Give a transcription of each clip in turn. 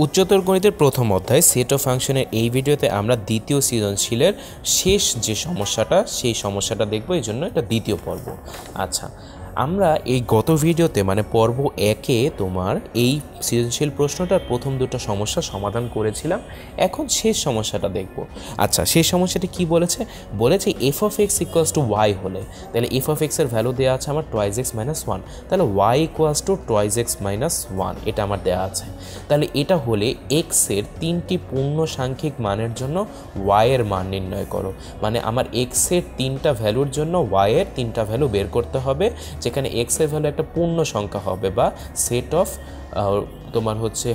উচ্চতর গণিতের প্রথম অধ্যায় সেট অফ ফাংশনের এই ভিডিওতে আমরা দ্বিতীয় সৃজনশীলের শেষ যে সমস্যাটা সেই সমস্যাটা দেখব, এই জন্য এটা দ্বিতীয় পর্ব। আচ্ছা, আমরা এই গত ভিডিওতে মানে পর্ব একে তোমার এই সৃজনশীল প্রশ্নটার প্রথম দুটো সমস্যা সমাধান করেছিলাম। এখন শেষ সমস্যাটা দেখব। আচ্ছা, শেষ সমস্যাটা কি বলেছে? বলেছে f of x equals to y হলে, তাহলে এফ অফ এক্সের ভ্যালু দেওয়া আছে আমার টুয়াইজ এক্স মাইনাস ওয়ান, তাহলে y equals to twice x minus one, এটা আমার দেওয়া আছে। তাহলে এটা হলে এক্সের তিনটি পূর্ণ সাংখ্যিক মানের জন্য ওয়াইয়ের মান নির্ণয় করো। মানে আমার এক্সের তিনটা ভ্যালুর জন্য ওয়াইয়ের তিনটা ভ্যালু বের করতে হবে, যেখানে এক্সের ভ্যালু একটা পূর্ণ সংখ্যা হবে বা সেট অফ তোমার হচ্ছে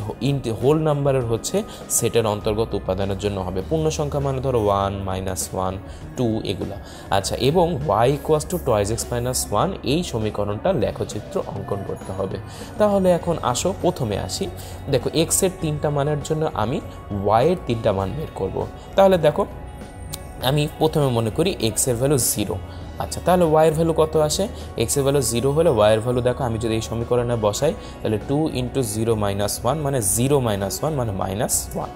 হোল নাম্বারের হচ্ছে সেটের অন্তর্গত উপাদানের জন্য হবে। পূর্ণ সংখ্যা মানে ধরো ওয়ান, মাইনাস ওয়ান, টু, এগুলা। আচ্ছা, এবং y equals to twice x minus one, এই সমীকরণটা লেখচিত্র অঙ্কন করতে হবে। তাহলে এখন আসো, প্রথমে আসি। দেখো, এক্সের তিনটা মানের জন্য আমি ওয়াইয়ের তিনটা মান বের করব। তাহলে দেখো, আমি প্রথমে মনে করি এক্সের ভ্যালু জিরো। আচ্ছা, তাহলে ওয়াইয়ের ভ্যালু কত আসে? এক্সের ভ্যালু জিরো হলে ওয়াইয়ের ভ্যালু দেখো, আমি যদি এই সমীকরণে বসাই তাহলে two into zero minus one মানে জিরো মাইনাস ওয়ান মানে মাইনাস ওয়ান।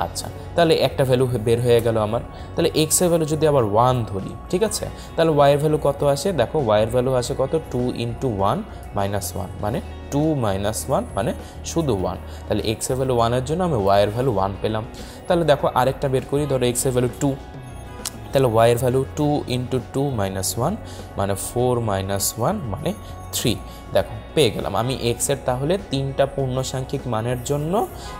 আচ্ছা, তাহলে একটা ভ্যালু বের হয়ে গেল আমার। তাহলে এক্সের ভ্যালু যদি আবার ওয়ান ধরি, ঠিক আছে, তাহলে ওয়াইয়ের ভ্যালু কত আসে? দেখো, ওয়াইয়ের ভ্যালু আসে কত? Two into one minus one মানে টু মাইনাস ওয়ান মানে শুধু ওয়ান। তাহলে এক্সের ভ্যালু ওয়ানের জন্য আমি ওয়াইয়ের ভ্যালু ওয়ান পেলাম। তাহলে দেখো, আরেকটা বের করি, ধরো এক্সের ভ্যালু টু, তাহলে ওয়াইয়ের value two into two minus one মানে ফোর মাইনাস ওয়ান মানে থ্রি। দেখো, পেয়ে গেলাম আমি এক্সের তাহলে তিনটা পূর্ণ সাংখ্যিক মানের জন্য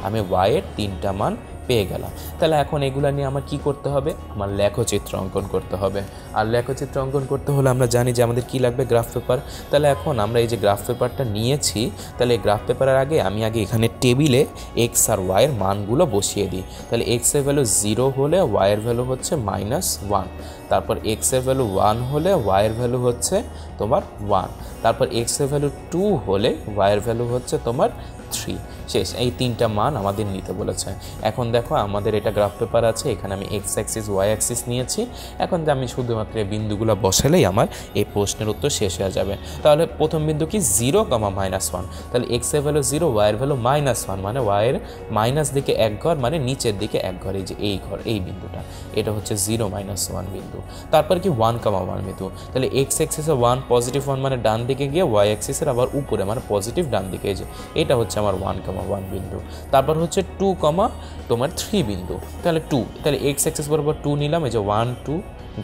আমি ওয়াইয়ের তিনটা মান পেয়ে গেলাম। তাহলে এখন এগুলা নিয়ে আমার কি করতে হবে? আমার লেখচিত্র অঙ্কন করতে হবে। আর লেখচিত্র অঙ্কন করতে হলে আমরা জানি যে আমাদের কি লাগবে? Graph paper. তাহলে এখন আমরা এই যে গ্রাফ পেপারটা নিয়েছি, তাহলে এই গ্রাফ পেপারের আগে আমি এখানে টেবিলে এক্স আর ওয়াইয়ের মানগুলো বসিয়ে দিই। তাহলে এক্সের ভ্যালু জিরো হলে ওয়াইয়ের ভ্যালু হচ্ছে মাইনাস ওয়ান, তারপর এক্সের ভ্যালু ওয়ান হলে ওয়াইয়ের ভ্যালু হচ্ছে তোমার ওয়ান, তারপর এক্সের ভ্যালু টু হলে ওয়াইয়ের ভ্যালু হচ্ছে তোমার থ্রি। শেষ, এই তিনটা মান আমাদের নিতে বলেছে। এখন দেখো, আমাদের এটা গ্রাফ পেপার আছে, এখানে আমি এক্স অ্যাক্সিস ওয়াই অ্যাক্সিস নিয়েছি। এখন যে আমি শুধুমাত্র এই বিন্দুগুলো বসালেই আমার এই প্রশ্নের উত্তর শেষ হয়ে যাবে। তাহলে প্রথম বিন্দু কি? Zero comma minus one. তাহলে এক্সের ভ্যালু জিরো, ওয়াইয়ের ভ্যালু মাইনাস ওয়ান মানে ওয়াইয়ের মাইনাস দিকে এক ঘর মানে নিচের দিকে এক ঘর, এই যে এই ঘর, এই বিন্দুটা, এটা হচ্ছে জিরো মাইনাস ওয়ান বিন্দু। তারপর কি? ওয়ান কমা ওয়ান বিন্দু। তাহলে এক্স অ্যাক্সিসে ওয়ান পজিটিভ ওয়ান মানে ডান দিকে গিয়ে, ওয়াই অ্যাক্সিসের আবার উপরে মানে পজিটিভ ডান দিকে, এই যে এটা হচ্ছে আমার ওয়ান কমা ওয়ান বিন্দু। তারপর হচ্ছে টু কমা তোমার থ্রি বিন্দু। তাহলে টু, তাহলে এক্স অ্যাক্সিস বরাবর টু নিলাম, এই যে ওয়ান টু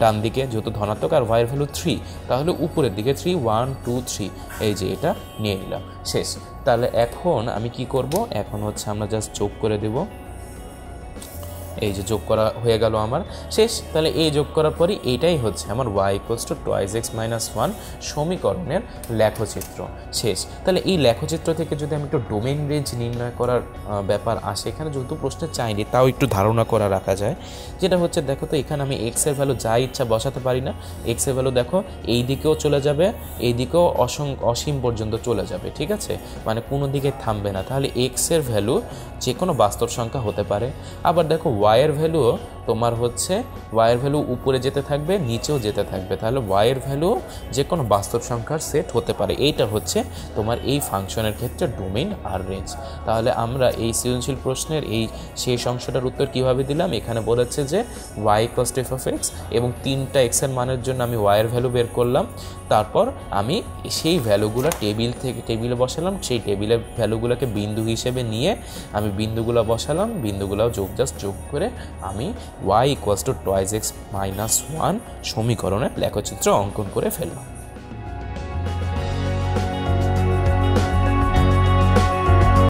ডান দিকে যেহেতু ধনাত্মক, আর ওয়াইয়ের ভ্যালু থ্রি, তাহলে উপরের দিকে থ্রি, ওয়ান টু থ্রি, এই যে এটা নিয়ে নিলাম। শেষ। তাহলে এখন আমি কি করব? এখন হচ্ছে আমরা জাস্ট যোগ করে দেব। এই যে যোগ করা হয়ে গেল আমার। শেষ। তাহলে এই যোগ করার পরই এইটাই হচ্ছে আমার y equals to twice x minus one সমীকরণের লেখচিত্র। শেষ। তাহলে এই লেখচিত্র থেকে যদি আমি একটু ডোমেইন রেঞ্জ নির্ণয় করার ব্যাপার আসে, এখানে যেহেতু প্রশ্নে চাইনি তাও একটু ধারণা করা রাখা যায়। যেটা হচ্ছে, দেখো তো, এখানে আমি এক্সের ভ্যালু যা ইচ্ছা বসাতে পারি না। এক্সের ভ্যালু দেখো এই দিকেও চলে যাবে, এই দিকেও অসীম পর্যন্ত চলে যাবে, ঠিক আছে, মানে কোনো দিকে থামবে না। তাহলে এক্সের ভ্যালু যে কোনো বাস্তব সংখ্যা হতে পারে। আবার দেখো, ওয়াইয়ের ভ্যালুও তোমার হচ্ছে ওয়াইয়ের ভ্যালু উপরে যেতে থাকবে, নিচেও যেতে থাকবে। তাহলে ওয়াইয়ের ভ্যালু যে কোনো বাস্তব সংখ্যার সেট হতে পারে। এইটা হচ্ছে তোমার এই ফাংশনের ক্ষেত্রে ডোমেইন আর রেঞ্জ। তাহলে আমরা এই সৃজনশীল প্রশ্নের এই শেষ অংশটার উত্তর কীভাবে দিলাম? এখানে বলেছে যে y equals to f of x, এবং তিনটা এক্সের মানের জন্য আমি ওয়াইয়ের ভ্যালু বের করলাম। তারপর আমি সেই ভ্যালুগুলো টেবিলে বসালাম, সেই টেবিলের ভ্যালুগুলোকে বিন্দু হিসেবে নিয়ে আমি বিন্দুগুলো বসালাম, বিন্দুগুলোও যোগ করে আমি y equals to twice x minus one সমীকরণের লেখচিত্র অঙ্কন করে ফেললাম।